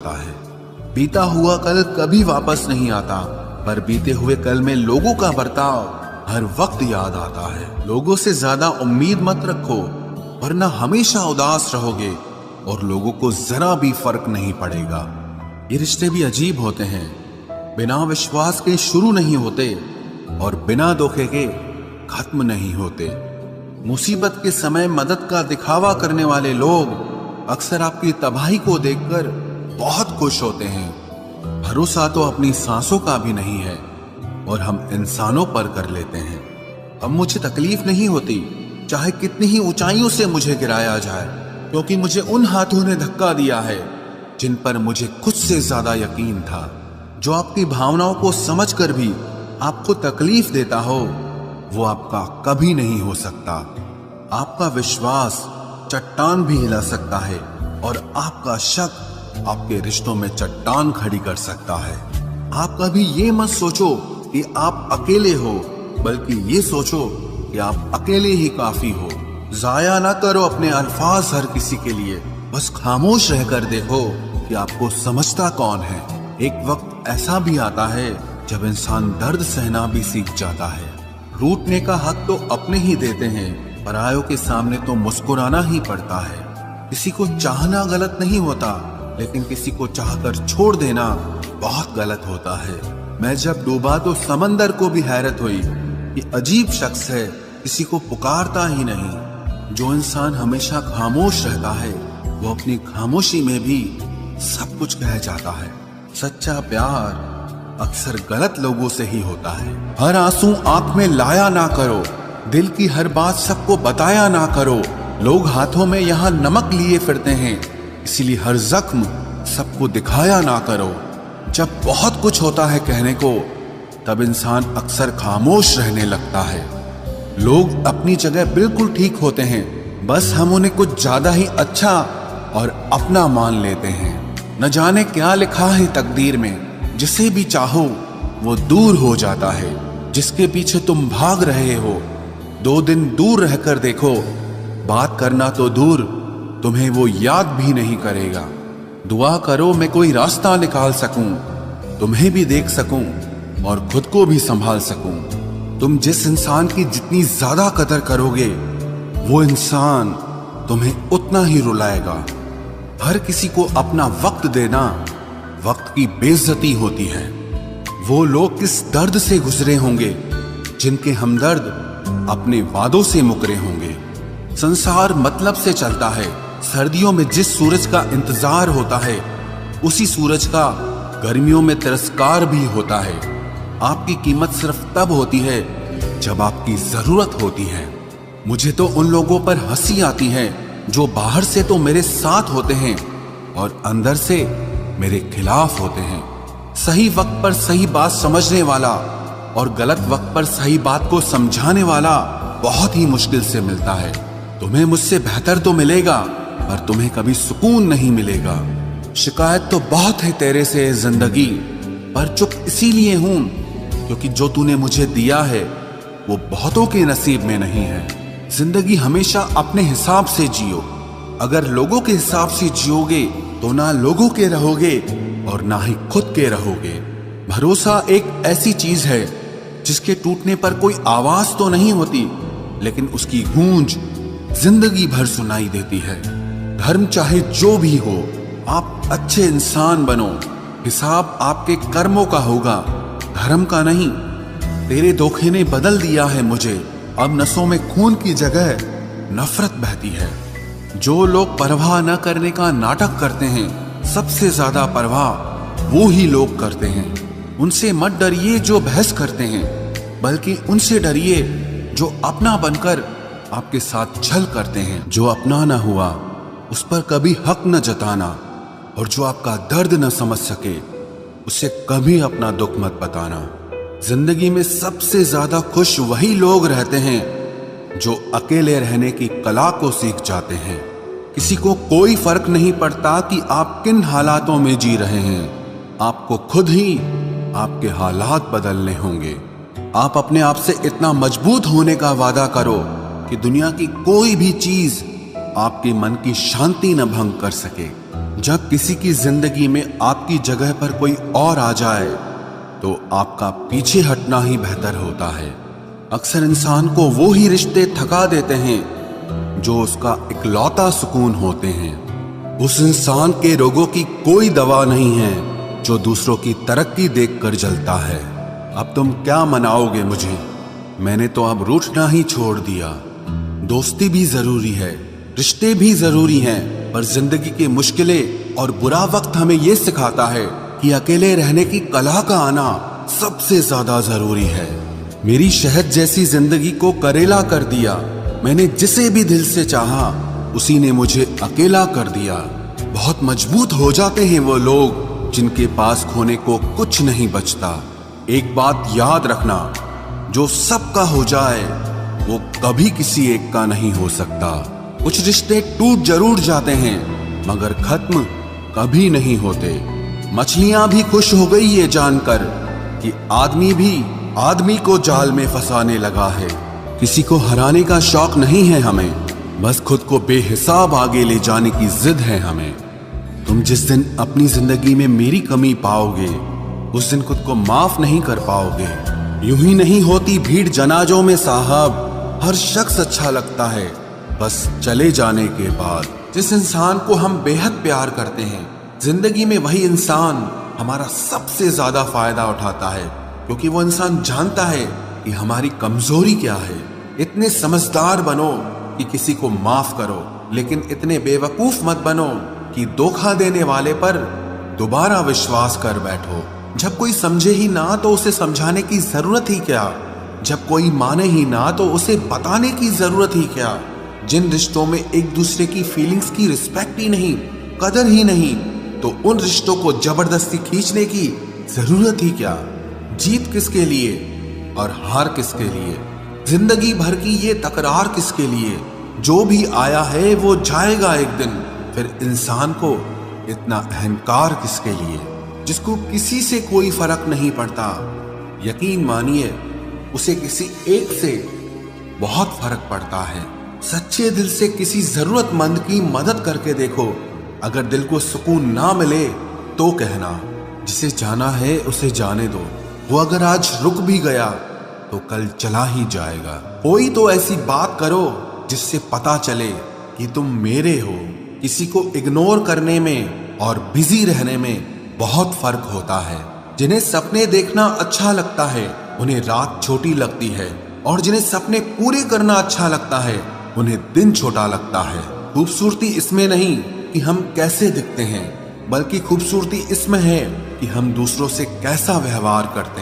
सकता है। बीता हुआ कल कभी वापस नहीं आता, पर बीते हुए कल में लोगों का बर्ताव हर वक्त याद आता है। लोगों से ज्यादा उम्मीद मत रखो, वरना हमेशा उदास रहोगे और लोगों को जरा भी फर्क नहीं पड़ेगा। ये रिश्ते भी अजीब होते हैं, बिना विश्वास के शुरू नहीं होते और बिना धोखे के खत्म नहीं होते। मुसीबत के समय मदद का दिखावा करने वाले लोग अक्सर आपकी तबाही को देखकर बहुत खुश होते हैं। भरोसा तो अपनी सांसों का भी नहीं है और हम इंसानों पर कर लेते हैं। अब मुझे तकलीफ नहीं होती, चाहे कितनी ही ऊंचाइयों से मुझे गिराया जाए, क्योंकि मुझे उन हाथों ने धक्का दिया है जिन पर मुझे खुद से ज्यादा यकीन था। जो आपकी भावनाओं को समझकर भी आपको तकलीफ देता हो, वो आपका कभी नहीं हो सकता। आपका विश्वास चट्टान भी हिला सकता है और आपका शक आपके रिश्तों में चट्टान खड़ी कर सकता है। आप कभी ये मत सोचो कि आप अकेले हो, बल्कि ये सोचो कि आप अकेले ही काफी हो। जाया ना करो अपने अल्फाज हर किसी के लिए, बस खामोश रहकर देखो कि आपको समझता कौन है। एक वक्त ऐसा भी आता है जब इंसान दर्द सहना भी सीख जाता है। रूठने का हक तो अपने ही देते हैं, परायों के सामने तो मुस्कुराना ही पड़ता है। किसी को चाहना गलत नहीं होता, लेकिन किसी को चाहकर छोड़ देना बहुत गलत होता है। मैं जब डूबा तो समंदर को भी हैरत हुई कि अजीब शख्स है, किसी को पुकारता ही नहीं। जो इंसान हमेशा खामोश रहता है, वो अपनी खामोशी में भी सब कुछ कह जाता है। सच्चा प्यार अक्सर गलत लोगों से ही होता है। हर आंसू आंख में लाया ना करो, दिल की हर बात सबको बताया ना करो। लोग हाथों में यहाँ नमक लिए फिरते हैं, इसीलिए हर जख्म सबको दिखाया ना करो। जब बहुत कुछ होता है कहने को, तब इंसान अक्सर खामोश रहने लगता है। लोग अपनी जगह बिल्कुल ठीक होते हैं, बस हम उन्हें कुछ ज्यादा ही अच्छा और अपना मान लेते हैं। न जाने क्या लिखा है तकदीर में, जिसे भी चाहो वो दूर हो जाता है। जिसके पीछे तुम भाग रहे हो, 2 दिन दूर रहकर देखो, बात करना तो दूर, तुम्हें वो याद भी नहीं करेगा। दुआ करो मैं कोई रास्ता निकाल सकूं, तुम्हें भी देख सकूं और खुद को भी संभाल सकूं। तुम जिस इंसान की जितनी ज्यादा कदर करोगे, वो इंसान तुम्हें उतना ही रुलाएगा। हर किसी को अपना वक्त देना वक्त की बेइज्जती होती है। वो लोग किस दर्द से गुजरे होंगे जिनके हमदर्द अपने वादों से मुकरे होंगे। संसार मतलब से चलता है। सर्दियों में जिस सूरज का इंतजार होता है, उसी सूरज का गर्मियों में तिरस्कार भी होता है। आपकी कीमत सिर्फ तब होती है जब आपकी जरूरत होती है। मुझे तो उन लोगों पर हंसी आती है जो बाहर से तो मेरे साथ होते हैं और अंदर से मेरे खिलाफ होते हैं। सही वक्त पर सही बात समझने वाला और गलत वक्त पर सही बात को समझाने वाला बहुत ही मुश्किल से मिलता है। तुम्हें मुझसे बेहतर तो मिलेगा, पर तुम्हें कभी सुकून नहीं मिलेगा। शिकायत तो बहुत है तेरे से जिंदगी, पर चुप इसीलिए हूं क्योंकि जो तूने मुझे दिया है वो बहुतों के नसीब में नहीं है। जिंदगी हमेशा अपने हिसाब से जियो। अगर लोगों के हिसाब से जियोगे तो ना लोगों के रहोगे और ना ही खुद के रहोगे। भरोसा एक ऐसी चीज है जिसके टूटने पर कोई आवाज तो नहीं होती, लेकिन उसकी गूंज जिंदगी भर सुनाई देती है। धर्म चाहे जो भी हो, आप अच्छे इंसान बनो। हिसाब आपके कर्मों का होगा, धर्म का नहीं। तेरे धोखे ने बदल दिया है मुझे, अब नसों में खून की जगह नफरत बहती है। जो लोग परवाह न करने का नाटक करते हैं, सबसे ज्यादा परवाह वो ही लोग करते हैं। उनसे मत डरिए जो बहस करते हैं, बल्कि उनसे डरिए जो अपना बनकर आपके साथ छल करते हैं। जो अपना ना हुआ उस पर कभी हक न जताना, और जो आपका दर्द न समझ सके उसे कभी अपना दुख मत बताना। जिंदगी में सबसे ज्यादा खुश वही लोग रहते हैं जो अकेले रहने की कला को सीख जाते हैं। किसी को कोई फर्क नहीं पड़ता कि आप किन हालातों में जी रहे हैं, आपको खुद ही आपके हालात बदलने होंगे। आप अपने आप से इतना मजबूत होने का वादा करो कि दुनिया की कोई भी चीज आपके मन की शांति न भंग कर सके। जब किसी की जिंदगी में आपकी जगह पर कोई और आ जाए तो आपका पीछे हटना ही बेहतर होता है। अक्सर इंसान को वो ही रिश्ते थका देते हैं जो उसका इकलौता सुकून होते हैं। उस इंसान के रोगों की कोई दवा नहीं है जो दूसरों की तरक्की देखकर जलता है। अब तुम क्या मनाओगे मुझे? मैंने तो अब रूठना ही छोड़ दिया। दोस्ती भी जरूरी है, रिश्ते भी जरूरी हैं, पर जिंदगी की मुश्किलें और बुरा वक्त हमें ये सिखाता है कि अकेले रहने की कला का आना सबसे ज्यादा जरूरी है। मेरी शहद जैसी जिंदगी को करेला कर दिया। मैंने जिसे भी दिल से चाहा उसी ने मुझे अकेला कर दिया। बहुत मजबूत हो जाते हैं वो लोग जिनके पास खोने को कुछ नहीं बचता। एक बात याद रखना, जो सबका हो जाए वो कभी किसी एक का नहीं हो सकता। कुछ रिश्ते टूट जरूर जाते हैं मगर खत्म कभी नहीं होते। मछलियां भी खुश हो गई ये जानकर कि आदमी भी आदमी को जाल में फंसाने लगा है। किसी को हराने का शौक नहीं है हमें, बस खुद को बेहिसाब आगे ले जाने की जिद है हमें। तुम जिस दिन अपनी जिंदगी में मेरी कमी पाओगे उस दिन खुद को माफ नहीं कर पाओगे। यूं ही नहीं होती भीड़ जनाजों में साहब, हर शख्स अच्छा लगता है बस चले जाने के बाद। जिस इंसान को हम बेहद प्यार करते हैं जिंदगी में वही इंसान हमारा सबसे ज्यादा फायदा उठाता है, क्योंकि वो इंसान जानता है कि हमारी कमजोरी क्या है। इतने समझदार बनो कि किसी को माफ करो, लेकिन इतने बेवकूफ मत बनो कि धोखा देने वाले पर दोबारा विश्वास कर बैठो। जब कोई समझे ही ना तो उसे समझाने की जरूरत ही क्या? जब कोई माने ही ना तो उसे बताने की जरूरत ही क्या? जिन रिश्तों में एक दूसरे की फीलिंग्स की रिस्पेक्ट ही नहीं, कदर ही नहीं, तो उन रिश्तों को जबरदस्ती खींचने की जरूरत ही क्या? जीत किसके लिए और हार किसके लिए? जिंदगी भर की ये तकरार किसके लिए? जो भी आया है वो जाएगा एक दिन। फिर इंसान को इतना अहंकार किसके लिए, जिसको किसी से कोई फर्क नहीं पड़ता? यकीन मानिए उसे किसी एक से बहुत फर्क पड़ता है। सच्चे दिल से किसी जरूरतमंद की मदद करके देखो। अगर दिल को सुकून ना मिले तो कहना, जिसे जाना है उसे जाने दो। वो अगर आज रुक भी गया तो कल चला ही जाएगा। कोई तो ऐसी बात करो जिससे पता चले कि तुम मेरे हो। किसी को इग्नोर करने में और बिजी रहने में बहुत फर्क होता है। जिन्हें सपने देखना अच्छा लगता है उन्हें रात छोटी लगती है, और जिन्हें सपने पूरे करना अच्छा लगता है उन्हें दिन छोटा लगता है। खूबसूरती इसमें नहीं कि हम कैसे दिखते हैं, बल्कि खूबसूरती इसमें है कि हम दूसरों से कैसा व्यवहार करते हैं।